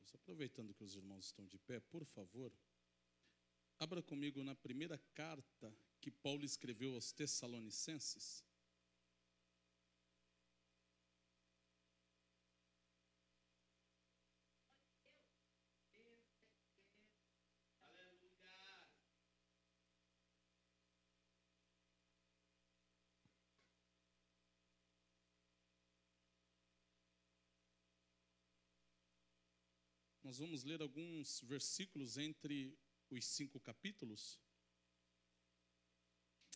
irmãos, aproveitando que os irmãos estão de pé, por favor, abra comigo na primeira carta que Paulo escreveu aos Tessalonicenses. Nós vamos ler alguns versículos entre os 5 capítulos.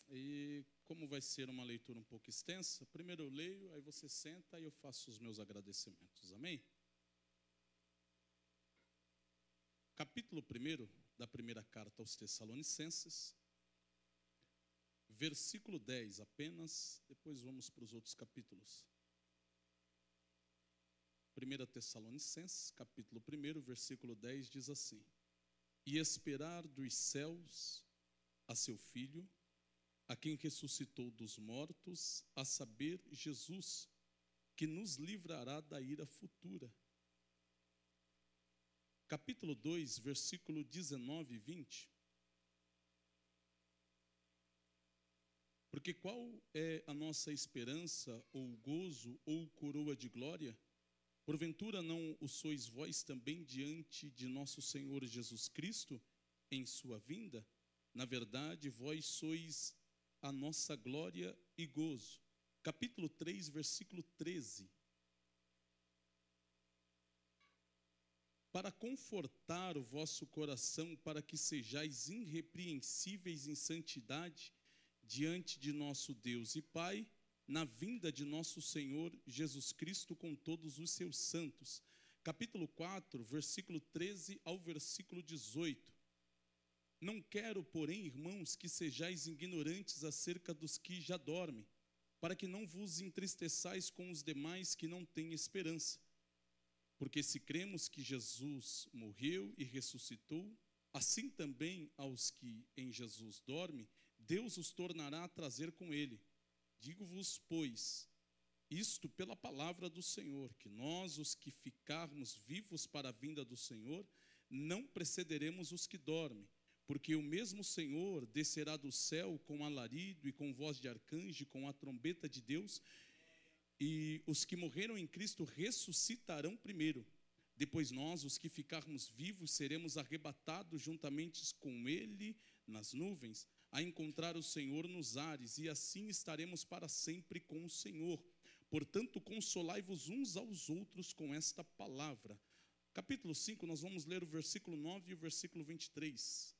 E como vai ser uma leitura um pouco extensa, primeiro eu leio, aí você senta e eu faço os meus agradecimentos. Amém? Capítulo 1 da primeira carta aos Tessalonicenses, versículo 10 apenas, depois vamos para os outros capítulos. 1 Tessalonicenses, capítulo 1, versículo 10, diz assim: E esperar dos céus a seu Filho, a quem ressuscitou dos mortos, a saber, Jesus, que nos livrará da ira futura. Capítulo 2, versículo 19 e 20. Porque qual é a nossa esperança, ou gozo, ou coroa de glória? Porventura não o sois vós também diante de nosso Senhor Jesus Cristo em sua vinda? Na verdade, vós sois a nossa glória e gozo. Capítulo 3, versículo 13. Para confortar o vosso coração, para que sejais irrepreensíveis em santidade diante de nosso Deus e Pai, na vinda de nosso Senhor Jesus Cristo com todos os seus santos. Capítulo 4, versículo 13 ao versículo 18. Não quero, porém, irmãos, que sejais ignorantes acerca dos que já dormem, para que não vos entristeçais com os demais que não têm esperança. Porque se cremos que Jesus morreu e ressuscitou, assim também aos que em Jesus dormem, Deus os tornará a trazer com ele. Digo-vos, pois, isto pela palavra do Senhor, que nós, os que ficarmos vivos para a vinda do Senhor, não precederemos os que dormem, porque o mesmo Senhor descerá do céu com alarido e com voz de arcanjo, e com a trombeta de Deus, e os que morreram em Cristo ressuscitarão primeiro. Depois nós, os que ficarmos vivos, seremos arrebatados juntamente com Ele nas nuvens, a encontrar o Senhor nos ares, e assim estaremos para sempre com o Senhor. Portanto, consolai-vos uns aos outros com esta palavra. Capítulo 5, nós vamos ler o versículo 9 e o versículo 23.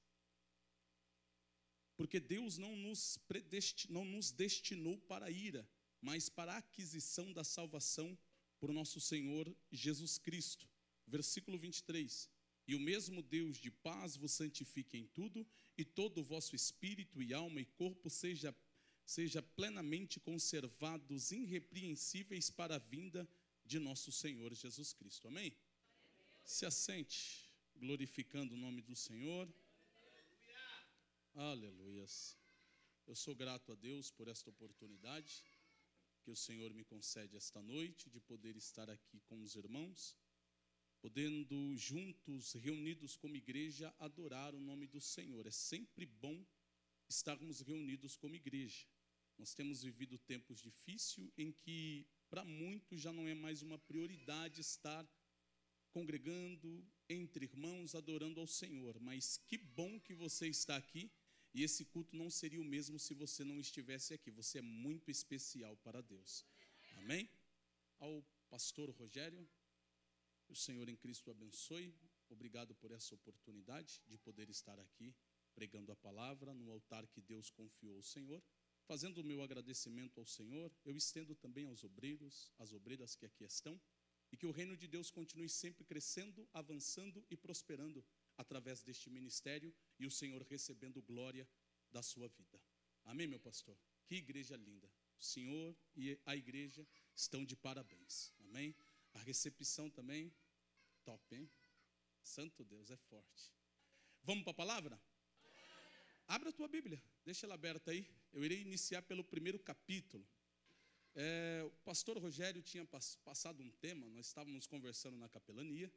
Porque Deus não nos destinou para a ira, mas para a aquisição da salvação por nosso Senhor Jesus Cristo. Versículo 23. E o mesmo Deus de paz vos santifique em tudo, e todo o vosso espírito e alma e corpo seja plenamente conservados irrepreensíveis para a vinda de nosso Senhor Jesus Cristo. Amém? Se assente, glorificando o nome do Senhor. Aleluias. Eu sou grato a Deus por esta oportunidade que o Senhor me concede esta noite, de poder estar aqui com os irmãos, podendo juntos, reunidos como igreja, adorar o nome do Senhor. É sempre bom estarmos reunidos como igreja. Nós temos vivido tempos difíceis em que, para muitos, já não é mais uma prioridade estar congregando entre irmãos, adorando ao Senhor. Mas que bom que você está aqui, e esse culto não seria o mesmo se você não estivesse aqui. Você é muito especial para Deus. Amém? Ao pastor Rogério, o Senhor em Cristo abençoe. Obrigado por essa oportunidade de poder estar aqui pregando a palavra no altar que Deus confiou ao Senhor. Fazendo o meu agradecimento ao Senhor, eu estendo também aos obreiros, às obreiras que aqui estão, e que o reino de Deus continue sempre crescendo, avançando e prosperando através deste ministério, e o Senhor recebendo glória da sua vida. Amém, meu pastor? Que igreja linda. O Senhor e a igreja estão de parabéns. Amém? A recepção também, top, hein? Santo Deus, é forte. Vamos para a palavra? Abra a tua Bíblia, deixa ela aberta aí. Eu irei iniciar pelo primeiro capítulo. O pastor Rogério tinha passado um tema, nós estávamos conversando na capelania,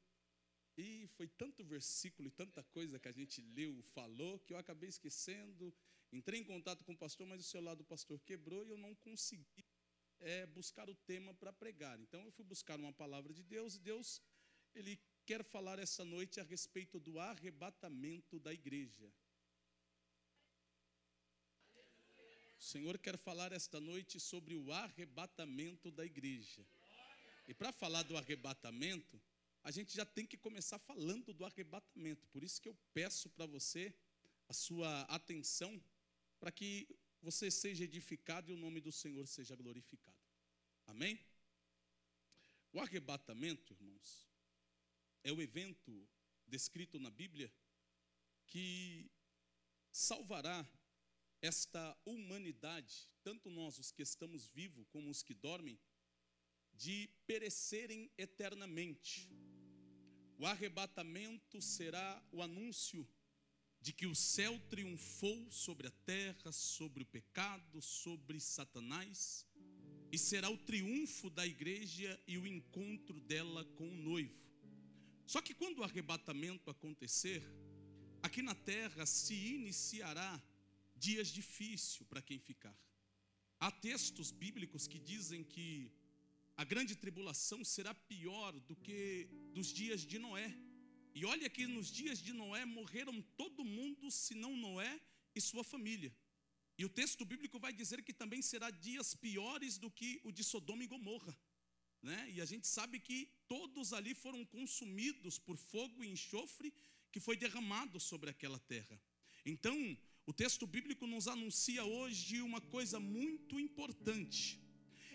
E foi tanto versículo e tanta coisa que a gente leu, falou, que eu acabei esquecendo. Entrei em contato com o pastor, mas o celular do pastor quebrou e eu não consegui buscar o tema para pregar. Então eu fui buscar uma palavra de Deus, e Deus, Ele quer falar essa noite a respeito do arrebatamento da igreja. O Senhor quer falar esta noite sobre o arrebatamento da igreja. E para falar do arrebatamento, a gente já tem que começar falando do arrebatamento. Por isso que eu peço para você a sua atenção, para que você seja edificado e o nome do Senhor seja glorificado. Amém? O arrebatamento, irmãos, é o evento descrito na Bíblia que salvará esta humanidade, tanto nós, os que estamos vivos, como os que dormem, de perecerem eternamente. O arrebatamento será o anúncio de que o céu triunfou sobre a terra, sobre o pecado, sobre Satanás, e será o triunfo da igreja e o encontro dela com o noivo. Só que quando o arrebatamento acontecer, aqui na terra se iniciará dias difíceis para quem ficar. Há textos bíblicos que dizem que a grande tribulação será pior do que dos dias de Noé. E olha que nos dias de Noé morreram todo mundo, senão Noé e sua família. E o texto bíblico vai dizer que também será dias piores do que o de Sodoma e Gomorra, né? E a gente sabe que todos ali foram consumidos por fogo e enxofre que foi derramado sobre aquela terra. Então, o texto bíblico nos anuncia hoje uma coisa muito importante: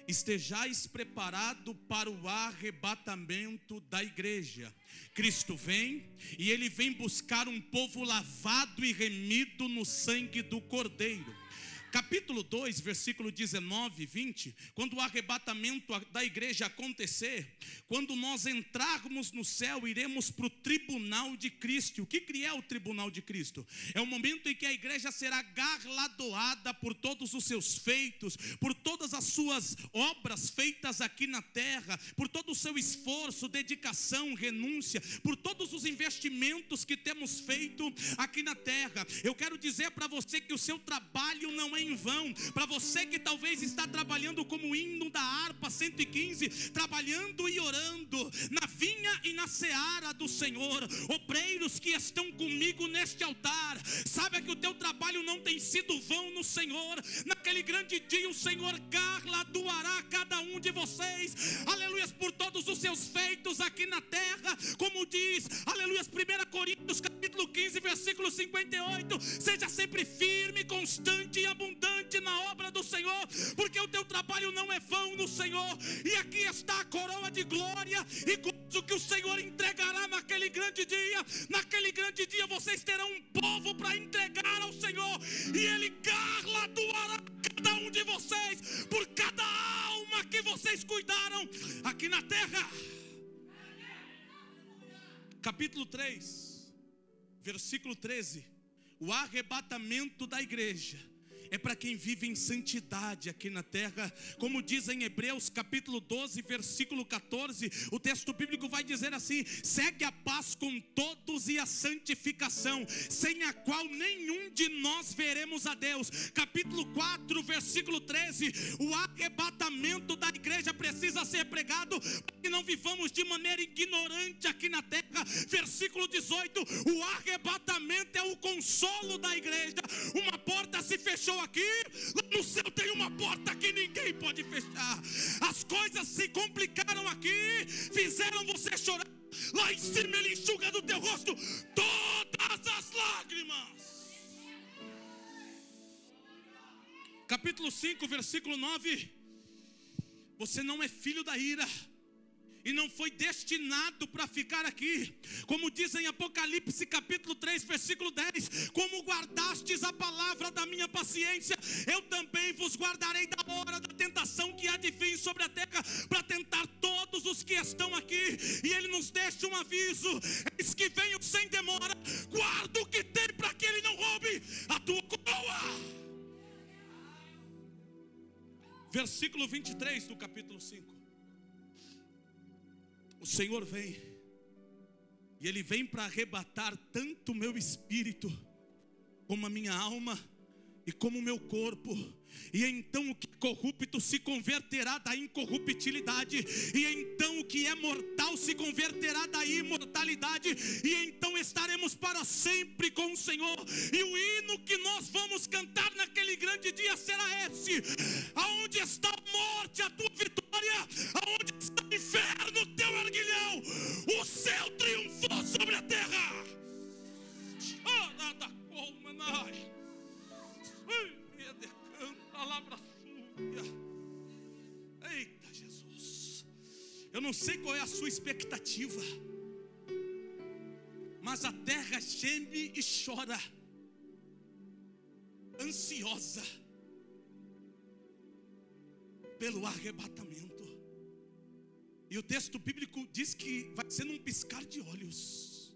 estejais preparado para o arrebatamento da igreja. Cristo vem, e Ele vem buscar um povo lavado e remido no sangue do Cordeiro. Capítulo 2, versículo 19 e 20, quando o arrebatamento da igreja acontecer, quando nós entrarmos no céu, iremos para o tribunal de Cristo. O que é o tribunal de Cristo? É o momento em que a igreja será galardoada por todos os seus feitos, por todas as suas obras feitas aqui na terra, por todo o seu esforço, dedicação, renúncia, por todos os investimentos que temos feito aqui na terra. Eu quero dizer para você que o seu trabalho não é em vão. Para você que talvez está trabalhando como hino da harpa 115, trabalhando e orando na vinha e na seara do Senhor, obreiros que estão comigo neste altar, saiba que o teu trabalho não tem sido vão no Senhor. Naquele grande dia o Senhor galardoará cada um de vocês, aleluias, por todos os seus feitos aqui na terra, como diz, aleluias, 1 Coríntios capítulo 15, versículo 58, seja sempre firme, constante e abundante na obra do Senhor, porque o teu trabalho não é vão no Senhor. E aqui está a coroa de glória e gozo que o Senhor entregará naquele grande dia. Naquele grande dia vocês terão um povo para entregar ao Senhor, e Ele galardoará cada um de vocês por cada alma que vocês cuidaram aqui na terra. Capítulo 3, versículo 13. O arrebatamento da igreja é para quem vive em santidade aqui na terra, como diz em Hebreus capítulo 12, versículo 14, o texto bíblico vai dizer assim: segue a paz com todos e a santificação, sem a qual nenhum de nós veremos a Deus. Capítulo 4, versículo 13, o arrebatamento da igreja precisa ser pregado, para que não vivamos de maneira ignorante aqui na terra. Versículo 18, o arrebatamento é o consolo da igreja. Uma porta se fechou aqui, lá no céu tem uma porta que ninguém pode fechar. As coisas se complicaram aqui, fizeram você chorar. Lá em cima Ele enxuga do teu rosto todas as lágrimas. Capítulo 5, versículo 9. Você não é filho da ira, e não foi destinado para ficar aqui, como diz em Apocalipse capítulo 3, versículo 10, como guardastes a palavra da minha paciência, eu também vos guardarei da hora da tentação que há de vir sobre a terra, para tentar todos os que estão aqui. E Ele nos deixa um aviso: eis que venho sem demora, guarda o que tem para que Ele não roube a tua coroa. Versículo 23 do capítulo 5. O Senhor vem, E Ele vem para arrebatar tanto o meu espírito, como a minha alma e como o meu corpo. E então o que é corrupto se converterá da incorruptibilidade, e então o que é mortal se converterá da imortalidade, e então estaremos para sempre com o Senhor. E o hino que nós vamos cantar naquele grande dia será esse: aonde está a morte, a tua vitória? Aonde está o inferno, o teu arguilhão? O céu triunfou sobre a terra. Eita Jesus, eu não sei qual é a sua expectativa, mas a terra geme e chora, ansiosa pelo arrebatamento. E o texto bíblico diz que vai ser num piscar de olhos.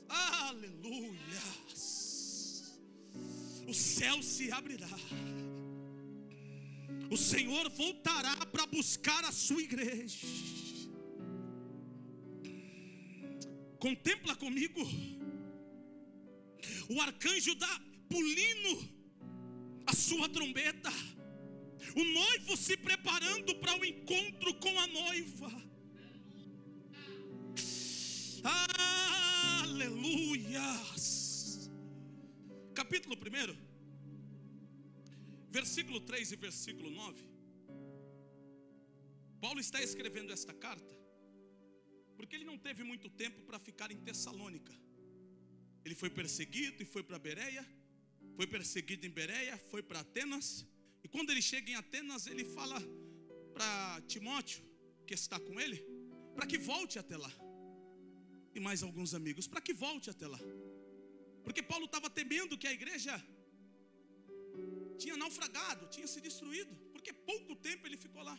Aleluias. O céu se abrirá. O Senhor voltará para buscar a sua igreja. Contempla comigo o arcanjo dá pulindo a sua trombeta, o noivo se preparando para o encontro com a noiva. Aleluias. Capítulo 1, versículo 3 e versículo 9. Paulo está escrevendo esta carta porque ele não teve muito tempo para ficar em Tessalônica. Ele foi perseguido e foi para Bereia, foi perseguido em Bereia, foi para Atenas. E quando ele chega em Atenas, ele fala para Timóteo, que está com ele, para que volte até lá. E mais alguns amigos, para que volte até lá. Porque Paulo estava temendo que a igreja tinha naufragado, tinha se destruído, porque pouco tempo ele ficou lá.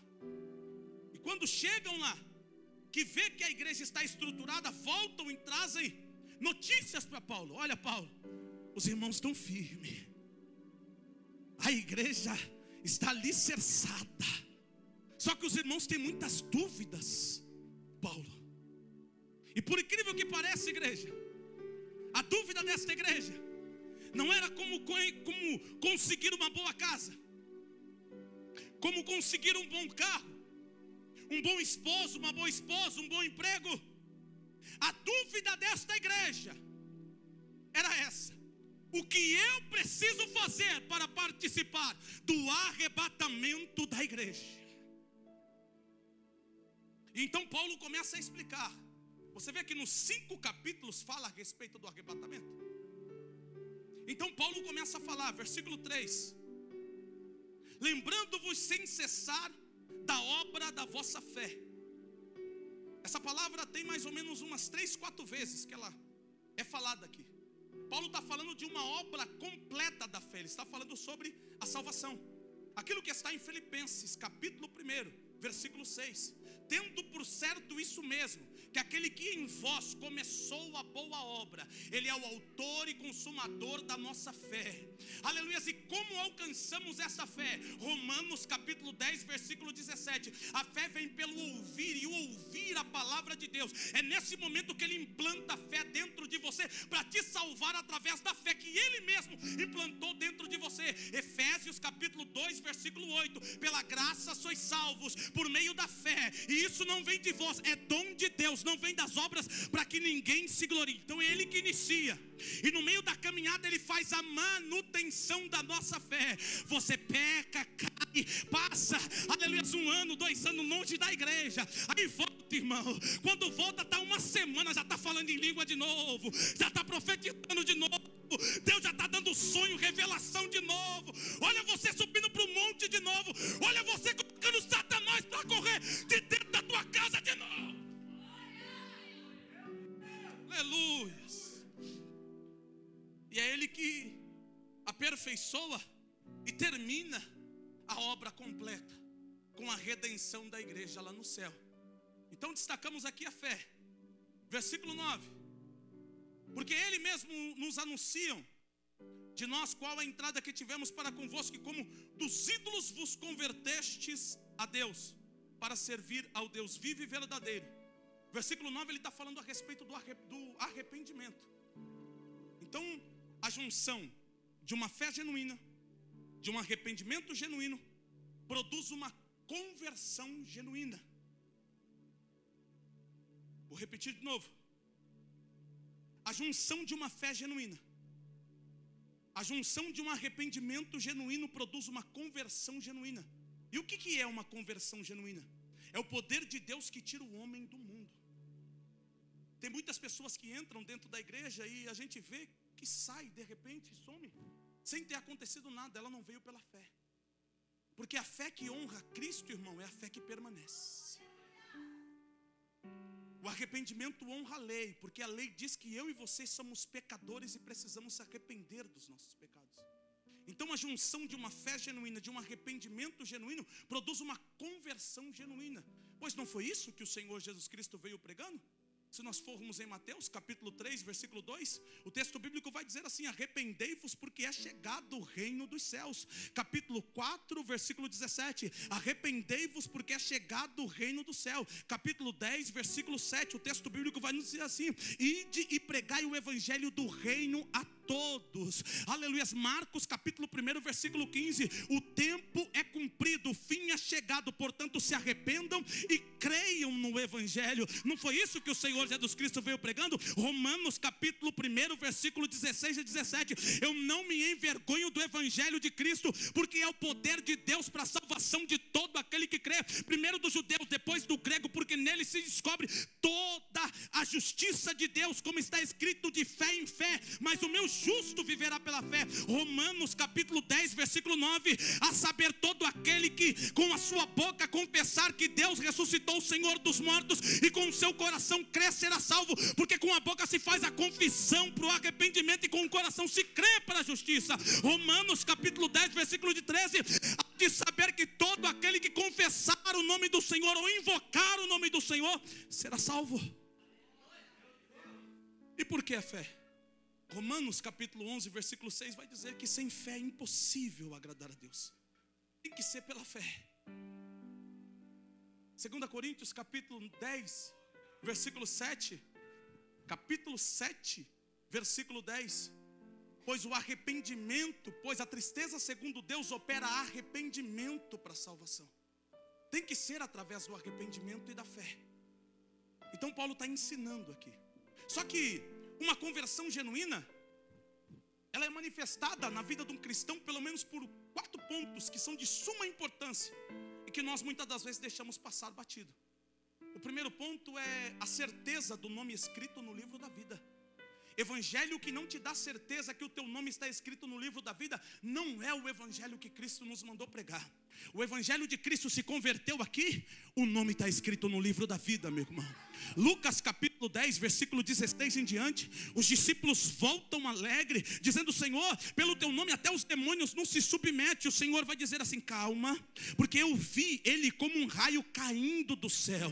E quando chegam lá, que vê que a igreja está estruturada, voltam e trazem notícias para Paulo. Olha, Paulo, os irmãos estão firmes, a igreja está alicerçada, só que os irmãos têm muitas dúvidas, Paulo. E por incrível que pareça, igreja, a dúvida desta igreja não era como conseguir uma boa casa, como conseguir um bom carro, um bom esposo, uma boa esposa, um bom emprego. A dúvida desta igreja era essa: o que eu preciso fazer para participar do arrebatamento da igreja? Então Paulo começa a explicar. Você vê que nos 5 capítulos fala a respeito do arrebatamento. Então Paulo começa a falar, versículo 3: lembrando-vos sem cessar da obra da vossa fé. Essa palavra tem mais ou menos umas 3, 4 vezes que ela é falada aqui. Paulo está falando de uma obra completa da fé. Ele está falando sobre a salvação. Aquilo que está em Filipenses, capítulo 1, versículo 6. Tendo por certo isso mesmo, que aquele que em vós começou a boa obra, ele é o autor e consumador da nossa fé. Aleluia. E como alcançamos essa fé? Romanos capítulo 10, versículo 17. A fé vem pelo ouvir, e o ouvir a palavra de Deus. É nesse momento que ele implanta a fé dentro de você, para te salvar através da fé que ele mesmo implantou dentro de você. Efésios capítulo 2, versículo 8. Pela graça sois salvos por meio da fé, e isso não vem de vós, é dom de Deus, não vem das obras, para que ninguém se glorie. Então é ele que inicia, e no meio da caminhada ele faz a manutenção da nossa fé. Você peca, cai, passa, aleluia, 1 ano, 2 anos longe da igreja, aí volta, irmão. Quando volta, está uma semana, já está falando em língua de novo, já está profetizando de novo, Deus já está dando sonho, revelação de novo. Olha você subindo para o monte de novo, olha você colocando Satanás para correr de dentro da tua casa de novo. Aleluia. E é ele que aperfeiçoa e termina a obra completa com a redenção da igreja lá no céu. Então destacamos aqui a fé. Versículo 9. Porque ele mesmo nos anunciam de nós qual a entrada que tivemos para convosco, que como dos ídolos vos convertestes a Deus para servir ao Deus vivo e verdadeiro. Versículo 9, ele está falando a respeito do arrependimento. Então, a junção de uma fé genuína, de um arrependimento genuíno, produz uma conversão genuína. Vou repetir de novo. A junção de uma fé genuína, a junção de um arrependimento genuíno produz uma conversão genuína. E o que é uma conversão genuína? É o poder de Deus que tira o homem do mundo. Tem muitas pessoas que entram dentro da igreja e a gente vê que sai, de repente, some, sem ter acontecido nada. Ela não veio pela fé. Porque a fé que honra Cristo, irmão, é a fé que permanece. O arrependimento honra a lei, porque a lei diz que eu e vocês somos pecadores e precisamos se arrepender dos nossos pecados. Então a junção de uma fé genuína, de um arrependimento genuíno, produz uma conversão genuína. Pois não foi isso que o Senhor Jesus Cristo veio pregando? Se nós formos em Mateus capítulo 3, versículo 2, o texto bíblico vai dizer assim: arrependei-vos porque é chegado o reino dos céus. Capítulo 4, versículo 17, arrependei-vos porque é chegado o reino do céu. Capítulo 10, versículo 7, o texto bíblico vai nos dizer assim: ide e pregai o evangelho do reino a todos. Aleluia. Marcos capítulo 1, versículo 15, o tempo é cumprido, o fim é chegado, portanto se arrependam e creiam no evangelho. Não foi isso que o Senhor Jesus Cristo veio pregando? Romanos capítulo 1, versículo 16 e 17, eu não me envergonho do evangelho de Cristo, porque é o poder de Deus para a salvação de todo aquele que crê, primeiro dos judeus, depois do grego, porque nele se descobre toda a justiça de Deus, como está escrito, de fé em fé, mas o meu justo viverá pela fé. Romanos capítulo 10, versículo 9, a saber, todo aquele que com a sua boca confessar que Deus ressuscitou o Senhor dos mortos e com o seu coração crer, será salvo, porque com a boca se faz a confissão para o arrependimento e com o coração se crê para a justiça. Romanos capítulo 10, versículo de 13, de saber que todo aquele que confessar o nome do Senhor ou invocar o nome do Senhor será salvo. E por que a fé? Romanos capítulo 11, versículo 6 vai dizer que sem fé é impossível agradar a Deus. Tem que ser pela fé. 2 Coríntios capítulo 10, versículo 7, capítulo 7, versículo 10, pois o arrependimento, pois a tristeza segundo Deus opera arrependimento para a salvação. Tem que ser através do arrependimento e da fé. Então Paulo está ensinando aqui. Só que uma conversão genuína, ela é manifestada na vida de um cristão pelo menos por 4 pontos que são de suma importância e que nós muitas das vezes deixamos passar batido. O primeiro ponto é a certeza do nome escrito no livro da vida. Evangelho que não te dá certeza que o teu nome está escrito no livro da vida não é o evangelho que Cristo nos mandou pregar. O evangelho de Cristo se converteu aqui, o nome está escrito no livro da vida, meu irmão. Lucas capítulo 10, versículo 16 em diante, os discípulos voltam alegres, dizendo: Senhor, pelo teu nome até os demônios não se submetem. O Senhor vai dizer assim: calma, porque eu vi ele como um raio caindo do céu.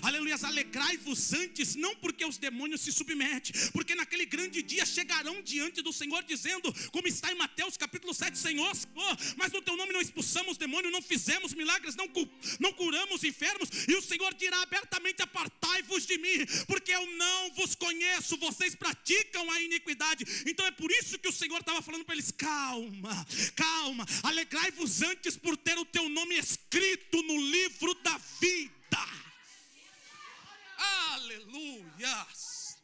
Aleluia, alegrai-vos antes, não porque os demônios se submetem, porque naquele grande dia chegarão diante do Senhor dizendo, como está em Mateus capítulo 7, Senhor, Senhor, mas no teu nome não expulsamos demônios, não fizemos milagres, não curamos enfermos. E o Senhor dirá abertamente: apartai-vos de mim, porque eu não vos conheço, vocês praticam a iniquidade. Então é por isso que o Senhor estava falando para eles: calma, calma, alegrai-vos antes por ter o teu nome escrito no livro da vida. Aleluias.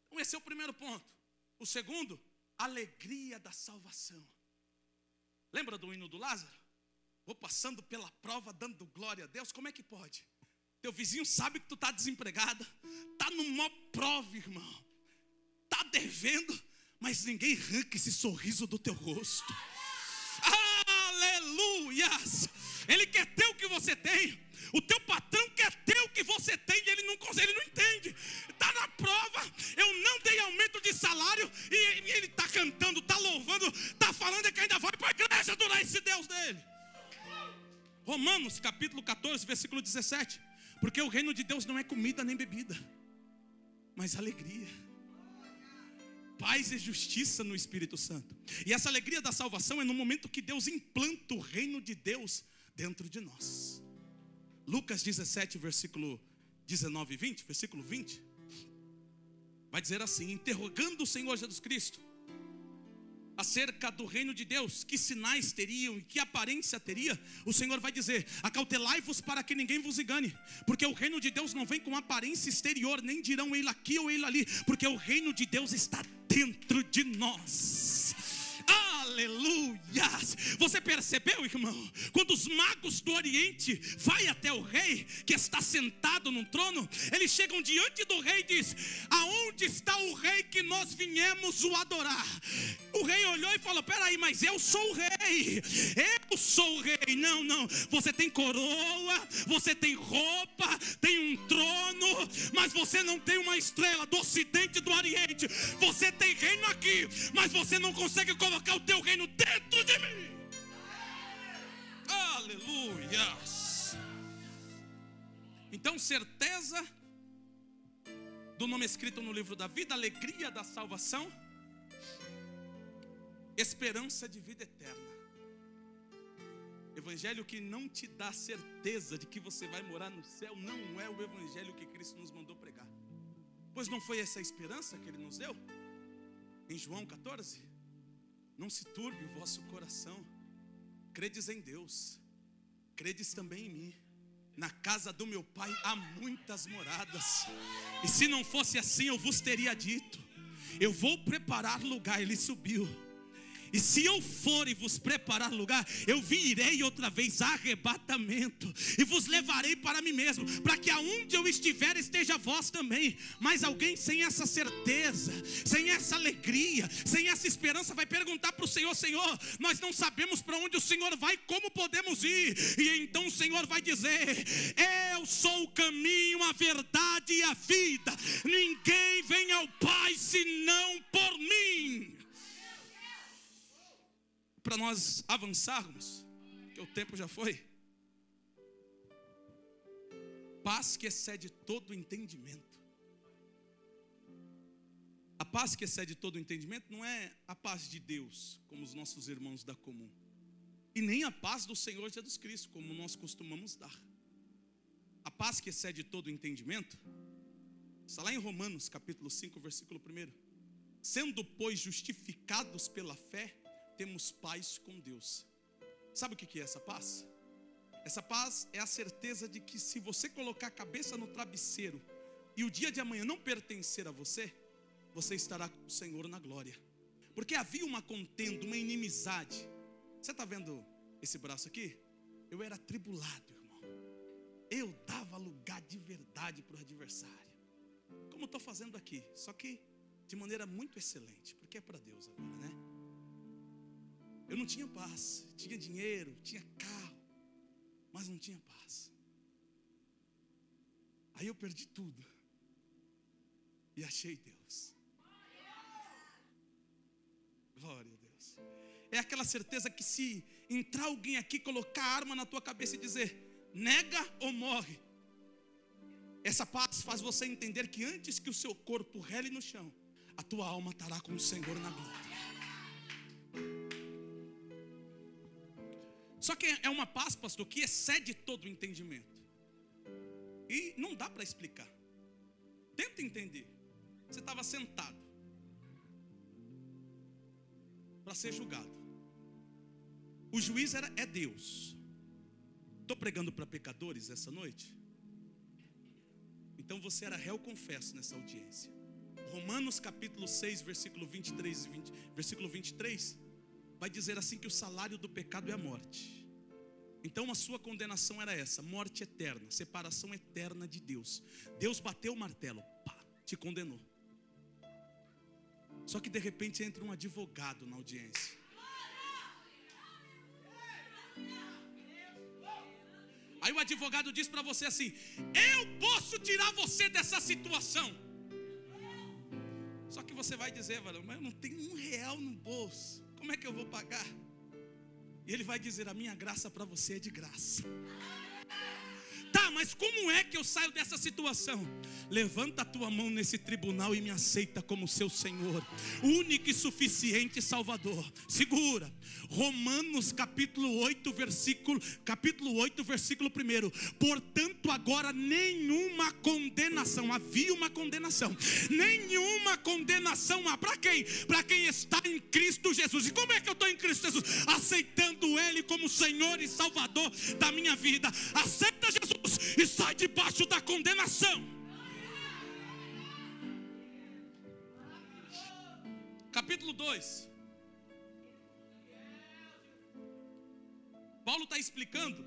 Então esse é o primeiro ponto. O segundo, alegria da salvação. Lembra do hino do Lázaro? Vou passando pela prova dando glória a Deus. Como é que pode? Teu vizinho sabe que tu está desempregado, está numa prova, irmão, está devendo, mas ninguém arranca esse sorriso do teu rosto. Aleluias. Ele quer ter o que você tem. O teu patrão quer ter o que você tem e ele não consegue, ele não entende. Está na prova, eu não dei aumento de salário e ele está cantando, está louvando, está falando que ainda vai para a igreja adorar esse Deus dele. Romanos capítulo 14, versículo 17. Porque o reino de Deus não é comida nem bebida, mas alegria, paz e justiça no Espírito Santo. E essa alegria da salvação é no momento que Deus implanta o reino de Deus dentro de nós. Lucas 17, versículo 19 e 20, versículo 20, vai dizer assim: interrogando o Senhor Jesus Cristo acerca do reino de Deus, que sinais teriam e que aparência teria, o Senhor vai dizer: acautelai-vos para que ninguém vos engane, porque o reino de Deus não vem com aparência exterior, nem dirão ele aqui ou ele ali, porque o reino de Deus está dentro de nós. Aleluia! Você percebeu, irmão? Quando os magos do Oriente vai até o rei que está sentado no trono, eles chegam diante do rei e diz: aonde está o rei que nós viemos o adorar? O rei olhou e falou: peraí, mas eu sou o rei, eu sou o rei. Não, não, você tem coroa, você tem roupa, tem um trono, mas você não tem uma estrela do ocidente e do oriente. Você tem reino aqui, mas você não consegue colocar o teu reino dentro de mim. Aleluia. Então, certeza do nome escrito no livro da vida, alegria da salvação, esperança de vida eterna. Evangelho que não te dá certeza de que você vai morar no céu não é o evangelho que Cristo nos mandou pregar. Pois não foi essa a esperança que Ele nos deu? Em João 14: não se turbe o vosso coração, credes em Deus, credes também em mim. Na casa do meu Pai há muitas moradas, e se não fosse assim eu vos teria dito: eu vou preparar lugar. Ele subiu. E se eu for e vos preparar lugar, eu virei outra vez, arrebatamento, e vos levarei para mim mesmo, para que aonde eu estiver esteja vós também. Mas alguém sem essa certeza, sem essa alegria, sem essa esperança, vai perguntar para o Senhor: Senhor, nós não sabemos para onde o Senhor vai, como podemos ir? E então o Senhor vai dizer: eu sou o caminho, a verdade e a vida, ninguém vem ao Pai senão por mim. Para nós avançarmos, que o tempo já foi. Paz que excede todo entendimento. A paz que excede todo entendimento não é a paz de Deus, como os nossos irmãos da comum, e nem a paz do Senhor Jesus Cristo, como nós costumamos dar. A paz que excede todo entendimento está lá em Romanos capítulo 5, versículo 1. Sendo, pois, justificados pela fé, temos paz com Deus. Sabe o que é essa paz? Essa paz é a certeza de que se você colocar a cabeça no travesseiro e o dia de amanhã não pertencer a você, você estará com o Senhor na glória. Porque havia uma contenda, uma inimizade. Você está vendo esse braço aqui? Eu era atribulado, irmão. Eu dava lugar de verdade para o adversário, como estou fazendo aqui, só que de maneira muito excelente, porque é para Deus agora, né? Eu não tinha paz, tinha dinheiro, tinha carro, mas não tinha paz. Aí eu perdi tudo e achei Deus. Glória a Deus. É aquela certeza que se entrar alguém aqui, colocar a arma na tua cabeça e dizer: nega ou morre, essa paz faz você entender que antes que o seu corpo rele no chão, a tua alma estará com o Senhor na glória. Só que é uma paz, pastor, que excede todo o entendimento. E não dá para explicar. Tenta entender. Você estava sentado para ser julgado. O juiz é Deus. Estou pregando para pecadores essa noite? Então você era réu confesso nessa audiência. Romanos capítulo 6, versículo 23, vai dizer assim que o salário do pecado é a morte. Então a sua condenação era essa: morte eterna, separação eterna de Deus. Deus bateu o martelo, pá, te condenou. Só que de repente entra um advogado na audiência. Aí o advogado diz para você assim: eu posso tirar você dessa situação. Só que você vai dizer: mas eu não tenho R$1 no bolso, como é que eu vou pagar? E ele vai dizer: a minha graça para você é de graça. Tá, mas como é que eu saio dessa situação? levanta a tua mão nesse tribunal e me aceita como seu Senhor, único e suficiente Salvador. Segura. Romanos capítulo 8, versículo 1. Portanto, agora nenhuma condenação, havia uma condenação, nenhuma condenação há. Para quem? Para quem está em Cristo Jesus. E como é que eu estou em Cristo Jesus? Aceitando Ele como Senhor e Salvador da minha vida. Aceita Jesus e sai debaixo da condenação. Capítulo 2. Paulo está explicando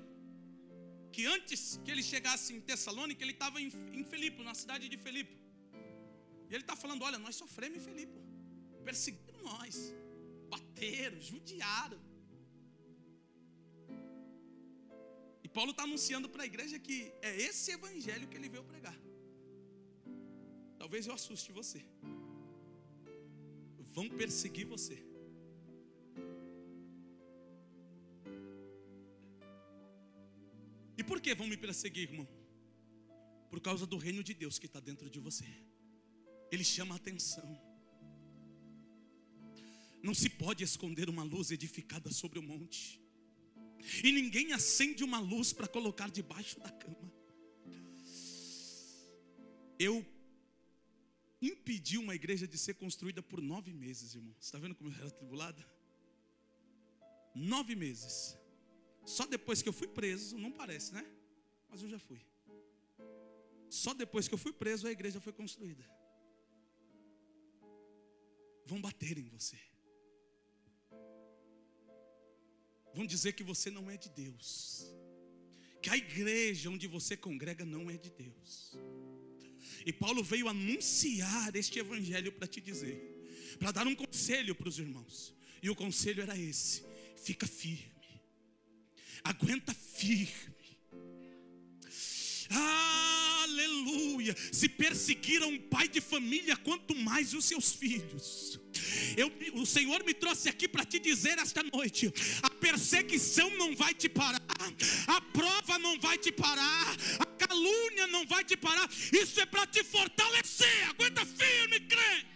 que antes que ele chegasse em Tessalônica, ele estava em Filipe, na cidade de Filipe. E ele está falando: olha, nós sofremos em Filipe, perseguiram nós, bateram, judiaram. E Paulo está anunciando para a igreja que é esse evangelho que ele veio pregar. Talvez eu assuste você. Vão perseguir você. E por que vão me perseguir, irmão? Por causa do reino de Deus que está dentro de você. Ele chama a atenção. Não se pode esconder uma luz edificada sobre o monte. E ninguém acende uma luz para colocar debaixo da cama. Eu impedi uma igreja de ser construída por 9 meses, irmão. Você está vendo como eu era atribulada? 9 meses. Só depois que eu fui preso, não parece, né? Mas eu já fui. Só depois que eu fui preso, a igreja foi construída. Vão bater em você. Vão dizer que você não é de Deus. Que a igreja onde você congrega não é de Deus. E Paulo veio anunciar este evangelho para te dizer, para dar um conselho para os irmãos. E o conselho era esse: fica firme. Aguenta firme. Aleluia. Se perseguiram um pai de família, quanto mais os seus filhos. O Senhor me trouxe aqui para te dizer esta noite: a perseguição não vai te parar, a prova não vai te parar, a calúnia não vai te parar. Isso é para te fortalecer. Aguenta firme, crente.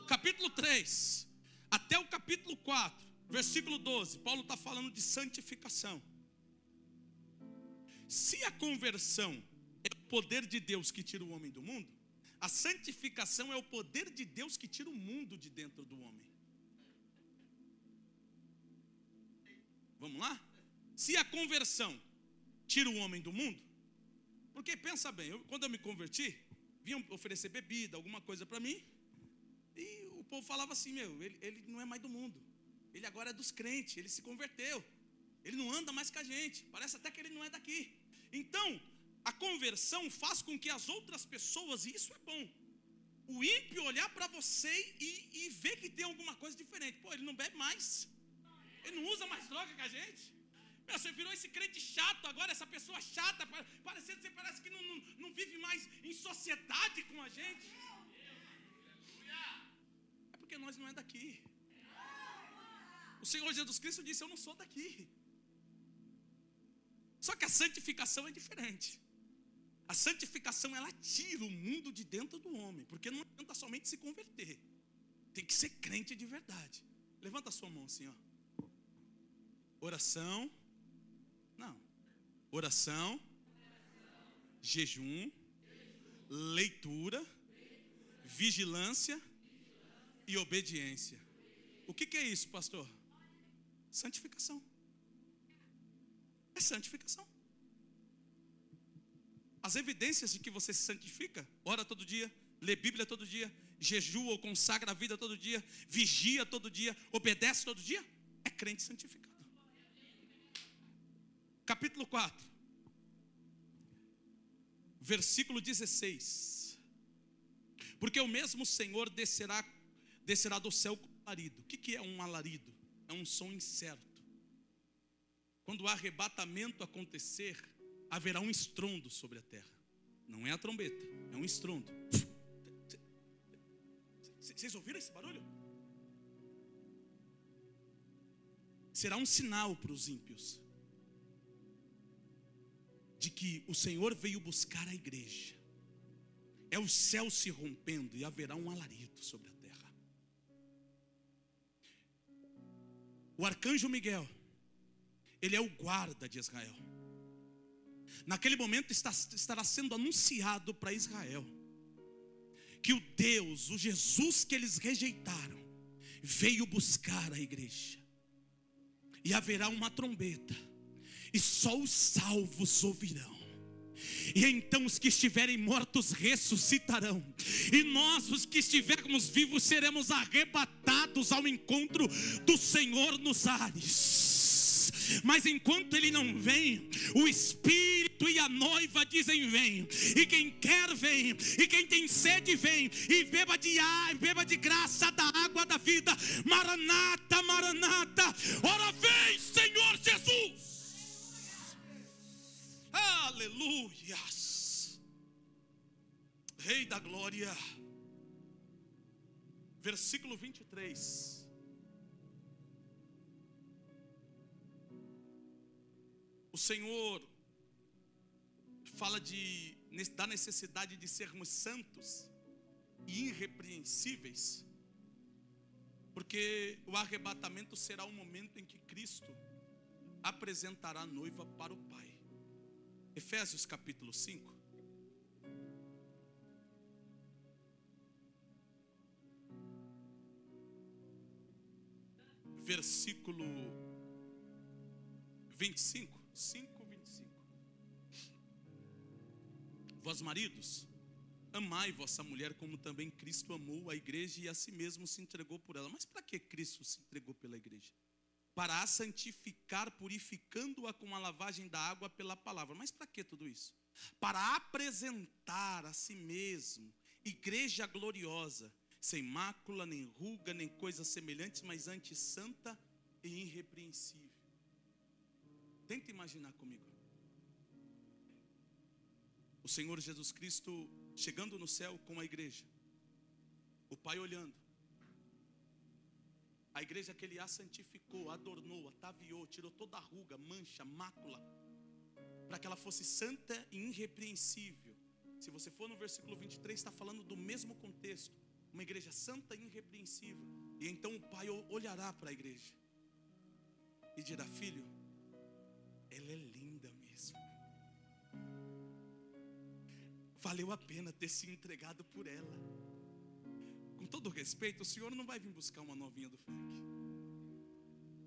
Capítulo 3 até o capítulo 4, versículo 12, Paulo está falando de santificação. Se a conversão é o poder de Deus que tira o homem do mundo, a santificação é o poder de Deus que tira o mundo de dentro do homem. Vamos lá? Se a conversão tira o homem do mundo, porque pensa bem, quando eu me converti, vinham oferecer bebida, alguma coisa para mim, e o povo falava assim: ele não é mais do mundo, ele agora é dos crentes, ele se converteu, ele não anda mais com a gente, parece até que ele não é daqui. Então, a conversão faz com que as outras pessoas, e isso é bom, o ímpio olhar para você e ver que tem alguma coisa diferente. Pô, ele não bebe mais, ele não usa mais droga que a gente. Você virou esse crente chato agora, essa pessoa chata, você parece que não vive mais em sociedade com a gente. É porque nós não é daqui. O Senhor Jesus Cristo disse: eu não sou daqui. Só que a santificação é diferente. A santificação, ela tira o mundo de dentro do homem, porque não adianta somente se converter, tem que ser crente de verdade. Levanta a sua mão assim, ó. Oração, jejum, leitura, vigilância e obediência. O que é isso, pastor? Santificação. É santificação. As evidências de que você se santifica: ora todo dia, lê Bíblia todo dia, jejua ou consagra a vida todo dia, vigia todo dia, obedece todo dia, é crente santificado. Capítulo 4, versículo 16. Porque o mesmo Senhor descerá do céu com alarido. O que é um alarido? É um som incerto. Quando o arrebatamento acontecer, haverá um estrondo sobre a terra. Não é a trombeta, é um estrondo. Vocês ouviram esse barulho? Será um sinal para os ímpios de que o Senhor veio buscar a igreja. É o céu se rompendo e haverá um alarido sobre a terra. O arcanjo Miguel, ele é o guarda de Israel. Naquele momento estará sendo anunciado para Israel que o Deus, o Jesus que eles rejeitaram, veio buscar a igreja. E haverá uma trombeta, e só os salvos ouvirão. E então os que estiverem mortos ressuscitarão, e nós, os que estivermos vivos, seremos arrebatados ao encontro do Senhor nos ares. Mas enquanto ele não vem, o Espírito e a noiva dizem: vem. E quem quer vem, e quem tem sede vem, e beba de ar, beba de graça da água da vida. Maranata, Maranata, ora vem, Senhor Jesus. Aleluias. Rei da glória. Versículo 23. O Senhor fala da necessidade de sermos santos e irrepreensíveis, porque o arrebatamento será o momento em que Cristo apresentará a noiva para o Pai. Efésios capítulo 5. Versículo 25. 5:25. Vós maridos, amai vossa mulher como também Cristo amou a igreja e a si mesmo se entregou por ela. Mas para que Cristo se entregou pela igreja? Para a santificar, purificando-a com a lavagem da água pela palavra. Mas para que tudo isso? Para apresentar a si mesmo igreja gloriosa, sem mácula, nem ruga, nem coisas semelhantes, mas antes santa e irrepreensível. Tenta imaginar comigo. O Senhor Jesus Cristo chegando no céu com a igreja. O Pai olhando. A igreja que Ele a santificou, adornou, ataviou, tirou toda a ruga, mancha, mácula, para que ela fosse santa e irrepreensível. Se você for no versículo 23, está falando do mesmo contexto. Uma igreja santa e irrepreensível. E então o Pai olhará para a igreja e dirá: filho, ela é linda mesmo. Valeu a pena ter se entregado por ela. Com todo respeito, o Senhor não vai vir buscar uma novinha do funk,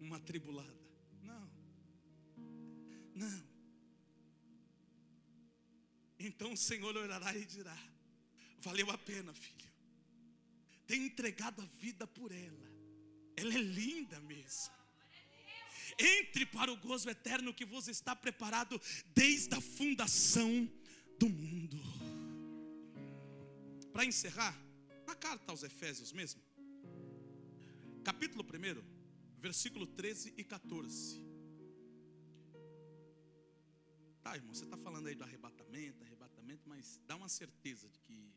uma atribulada. Não. Não. Então o Senhor olhará e dirá: valeu a pena, filho, ter entregado a vida por ela. Ela é linda mesmo. Entre para o gozo eterno que vos está preparado desde a fundação do mundo. Para encerrar, na carta aos Efésios mesmo, capítulo 1, versículo 13 e 14. Tá, irmão, você está falando aí do arrebatamento, mas dá uma certeza de que,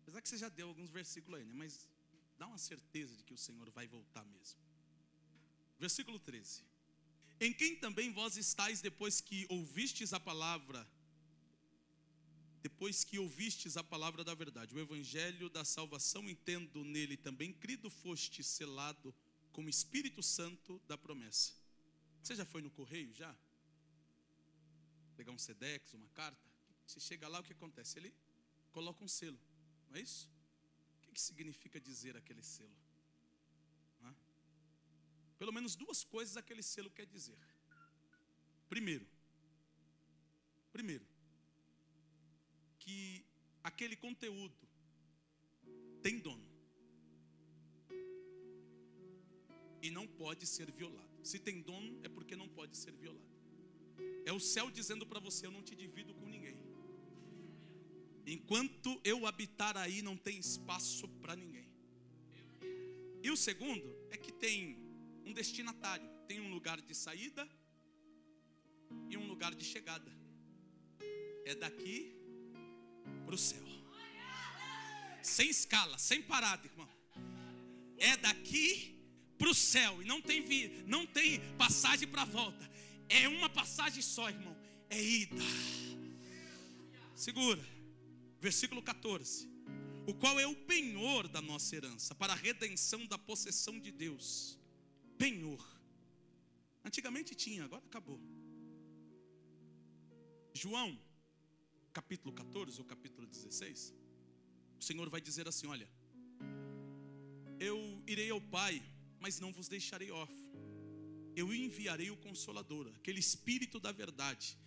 apesar que você já deu alguns versículos aí, né? Mas dá uma certeza de que o Senhor vai voltar mesmo. Versículo 13. Em quem também vós estáis depois que ouvistes a palavra da verdade, o evangelho da salvação, e tendo nele também crido, foste selado com o Espírito Santo da promessa. Você já foi no correio já? Pegar um Sedex, uma carta? Você chega lá, o que acontece? Ele coloca um selo, não é isso? O que significa dizer aquele selo? Pelo menos duas coisas aquele selo quer dizer. Primeiro, que aquele conteúdo tem dono e não pode ser violado. Se tem dono, é porque não pode ser violado. É o céu dizendo para você: eu não te divido com ninguém. Enquanto eu habitar aí, não tem espaço para ninguém. E o segundo é que tem um destinatário, tem um lugar de saída e um lugar de chegada. É daqui para o céu, sem escala, sem parada, irmão. É daqui para o céu e não tem passagem para volta. É uma passagem só, irmão. É ida. Segura. Versículo 14. O qual é o penhor da nossa herança, para a redenção da possessão de Deus. Penhor. Antigamente tinha, agora acabou. João, capítulo 14 ou capítulo 16. O Senhor vai dizer assim: olha, eu irei ao Pai, mas não vos deixarei órfão. Eu enviarei o Consolador, aquele Espírito da verdade,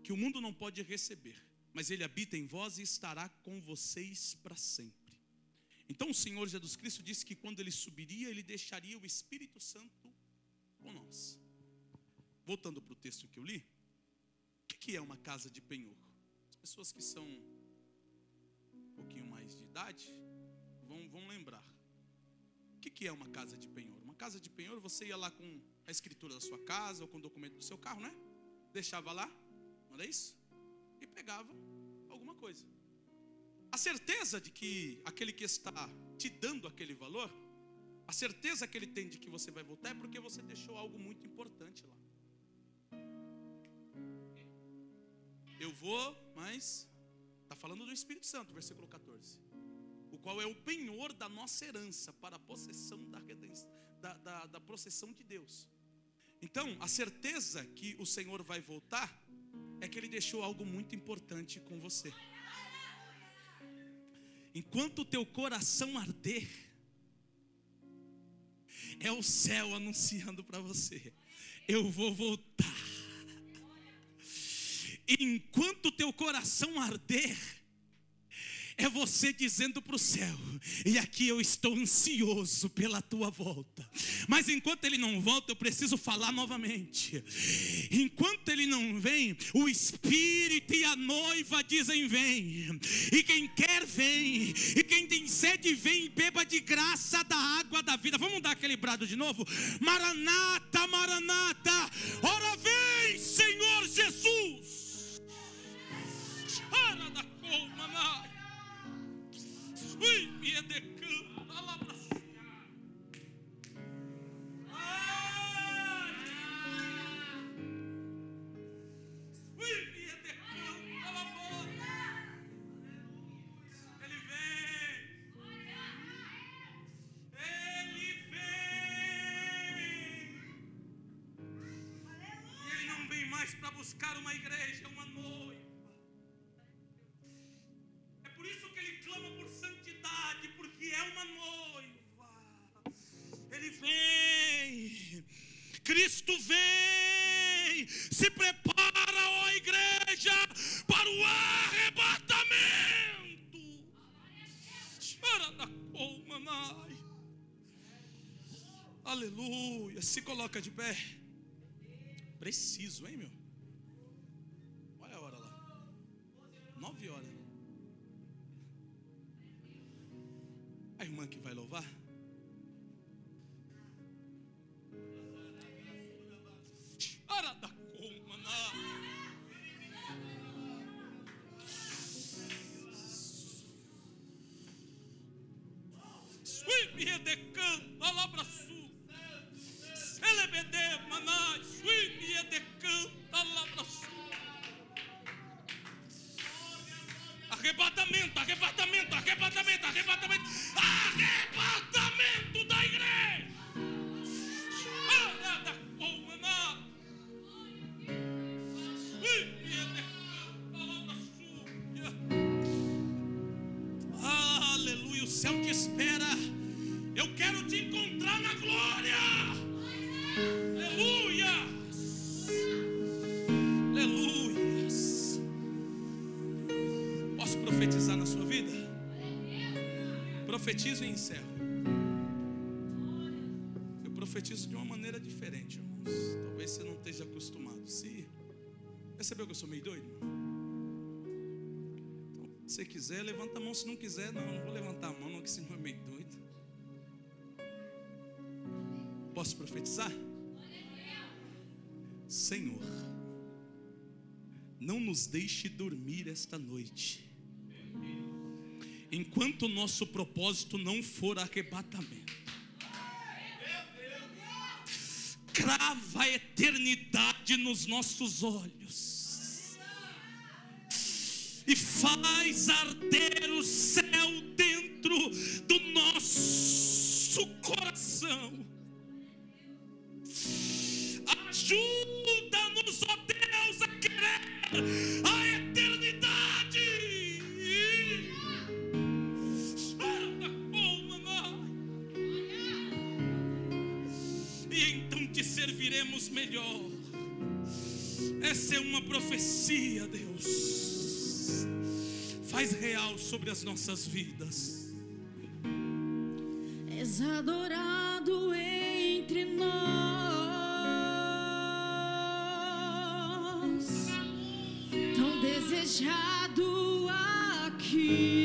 que o mundo não pode receber, mas ele habita em vós e estará com vocês para sempre. Então o Senhor Jesus Cristo disse que quando ele subiria, ele deixaria o Espírito Santo com nós. Voltando para o texto que eu li, o que é uma casa de penhor? As pessoas que são um pouquinho mais de idade vão lembrar. O que é uma casa de penhor? Uma casa de penhor, você ia lá com a escritura da sua casa ou com o documento do seu carro, né? Deixava lá, não era isso? E pegava alguma coisa. A certeza de que aquele que está te dando aquele valor, a certeza que ele tem de que você vai voltar é porque você deixou algo muito importante lá. Eu vou, mas está falando do Espírito Santo, versículo 14. O qual é o penhor da nossa herança para a possessão da redenção, da possessão de Deus. Então, a certeza que o Senhor vai voltar é que ele deixou algo muito importante com você. Enquanto o teu coração arder, é o céu anunciando para você: eu vou voltar. Enquanto o teu coração arder, é você dizendo para o céu: e aqui eu estou ansioso pela tua volta. Mas enquanto ele não volta, eu preciso falar novamente. Enquanto ele não vem, o Espírito e a noiva dizem: vem. E quem quer vem. E quem tem sede vem e beba de graça da água da vida. Vamos dar aquele brado de novo? Maranata, Maranata. Ora vem, Senhor Jesus. Ora da colma. Ui, me decanta, palavra sua. Ui, me decanta, palavra. Ele vem. Ele vem. E ele não vem mais para buscar uma igreja, uma noiva. Por isso que ele clama por santidade, porque é uma noiva. Ele vem, Cristo vem. Se prepara, ó igreja, para o arrebatamento. Aleluia. Se coloca de pé. Preciso, hein, meu? Olha a hora lá, 9 horas. A irmã que vai louvar. Arrebatamento, arrebatamento, arrebatamento, arrebatamento, arrebatamento da igreja. Aleluia, o céu te espera. Eu quero te encontrar na glória. Aleluia. Aleluia. Posso profetizar na sua vida? Profetizo e encerro. Eu profetizo de uma maneira diferente, irmãos. Talvez você não esteja acostumado. Se percebeu que eu sou meio doido? Então, se você quiser, levanta a mão. Se não quiser, não vou levantar a mão, não, que esse irmão é meio doido. Posso profetizar? Senhor, não nos deixe dormir esta noite, enquanto o nosso propósito não for arrebatamento. crava a eternidade nos nossos olhos e faz arder o céu dentro do nosso coração. Ajuda-nos, ó Deus, a querer a eternidade. E então te serviremos melhor. Essa é uma profecia, Deus. Faz real sobre as nossas vidas. És adorado entre nós, tão desejado aqui.